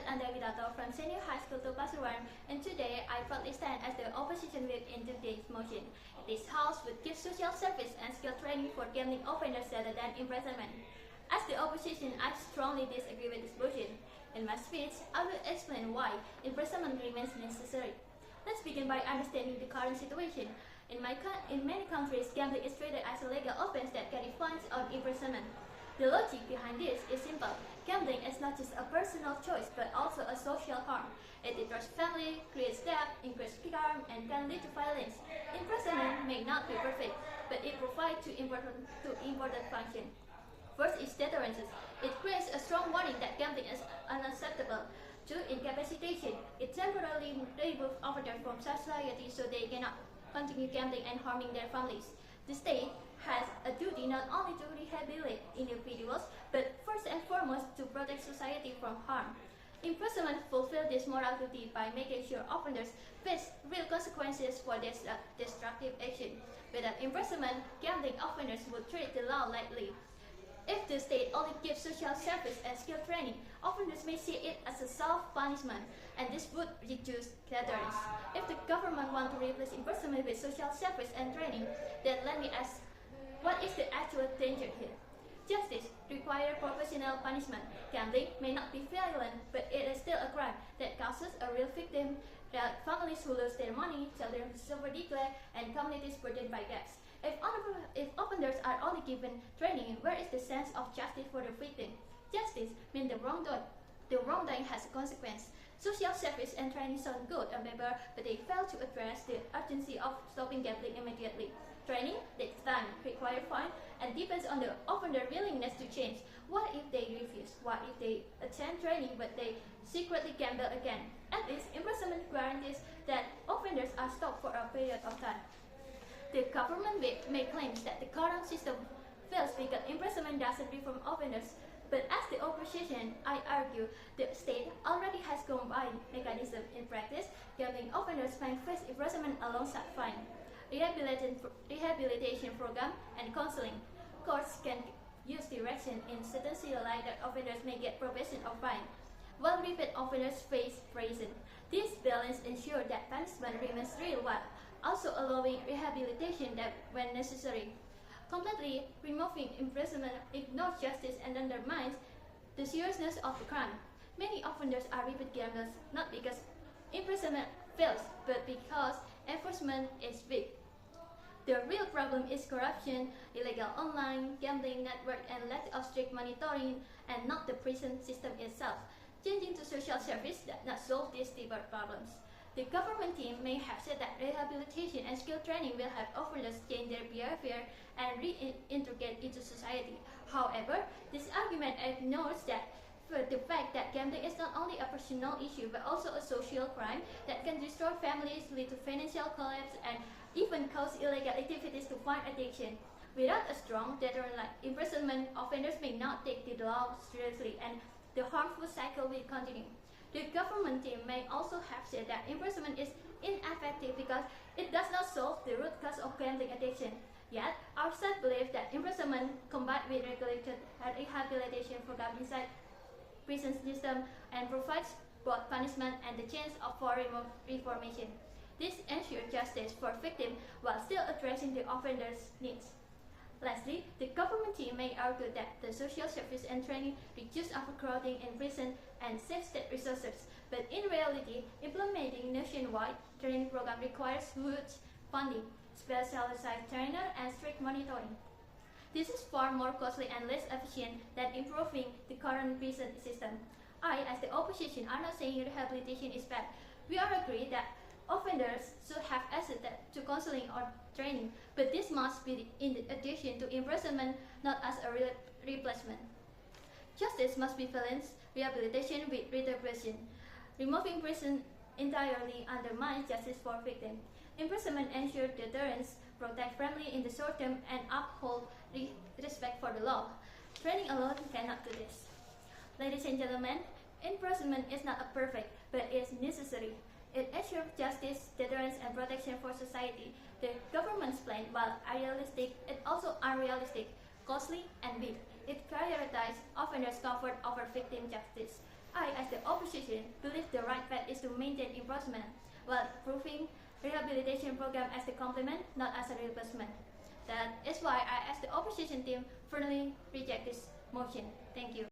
Andrea Widarto from Senior High School to Pasuruan, and today I proudly stand as the opposition whip in today's motion. This house would give social service and skill training for gambling offenders rather than imprisonment. As the opposition, I strongly disagree with this motion. In my speech, I will explain why imprisonment remains necessary. Let's begin by understanding the current situation. In many countries, gambling is treated as a legal offense that carries fines or imprisonment. The logic behind this is simple. Gambling is not just a personal choice, but also a social harm. It destroys family, creates debt, increases crime, and can lead to violence. Imprisonment may not be perfect, but it provides two important functions. First is deterrence. It creates a strong warning that gambling is unacceptable. Two, incapacitation. It temporarily removes offenders from society so they cannot continue gambling and harming their families. The state has a duty not only to rehabilitate individuals, but first and foremost to protect society from harm. Imprisonment fulfills this moral duty by making sure offenders face real consequences for their destructive action. Without imprisonment, gambling offenders would treat the law lightly. If the state only gives social service and skill training, offenders may see it as a self-punishment, and this would reduce deterrence. If the government wants to replace imprisonment with social service and training, then let me ask, what is the actual danger here? Justice requires proportional punishment. Gambling may not be violent, but it is still a crime that causes a real victim, families who lose their money, children who suffer neglect, and communities burdened by debts. If offenders are only given training, where is the sense of justice for the victim? Justice means the wrongdoing has a consequence. Social service and training sound good on paper, but they fail to address the urgency of stopping gambling immediately. Training takes time, requires fine, and depends on the offender's willingness to change. What if they refuse? What if they attend training but they secretly gamble again? At least imprisonment guarantees that offenders are stopped for a period of time. The government may claim that the current system fails because imprisonment doesn't reform offenders. But as the opposition, I argue the state already has combined mechanisms in practice. Gambling offenders may face imprisonment alongside fine, rehabilitation program, and counseling. Courts can use direction in sentencing like that offenders may get probation or fine, while repeat offenders face prison. This balance ensures that punishment remains real while also allowing rehabilitation that when necessary. Completely removing imprisonment ignores justice and undermines the seriousness of the crime. Many offenders are repeat gamblers not because imprisonment fails, but because enforcement is weak. The real problem is corruption, illegal online gambling network, and lack of strict monitoring, and not the prison system itself. Changing to social service does not solve these deeper problems. The government team may have said that rehabilitation and skill training will help offenders change their behavior and reintegrate into society. However, this argument ignores the fact that gambling is not only a personal issue but also a social crime that can destroy families, lead to financial collapse, and even cause illegal activities to fund addiction. Without a strong deterrent like imprisonment, offenders may not take the law seriously, and the harmful cycle will continue. The government team may also have said that imprisonment is ineffective because it does not solve the root cause of gambling addiction. Yet, our side believes that imprisonment combined with regulated rehabilitation program inside prison system and provides both punishment and the chance for reformation. This ensures justice for victims while still addressing the offender's needs. Lastly, the government team may argue that the social service and training reduce overcrowding in prison and save state resources, but in reality, implementing nationwide training program requires huge funding, specialized trainer, and strict monitoring. This is far more costly and less efficient than improving the current prison system. I, as the opposition, are not saying rehabilitation is bad. We all agree that offenders should have access to counseling or training, but this must be in addition to imprisonment, not as a replacement. Justice must be balanced, rehabilitation with reintegration. Removing prison entirely undermines justice for victims. Imprisonment ensures deterrence, protect family in the short term, and uphold respect for the law. Training alone cannot do this. Ladies and gentlemen, imprisonment is not perfect, but it is necessary. It ensures justice, deterrence, and protection for society. The government's plan, while idealistic, is also unrealistic, costly, and weak. It prioritizes offenders' comfort over victim justice. I, as the opposition, opposition believes the right path is to maintain imprisonment, while proving rehabilitation program as the complement, not as a replacement. That is why I, as the opposition team, firmly reject this motion. Thank you.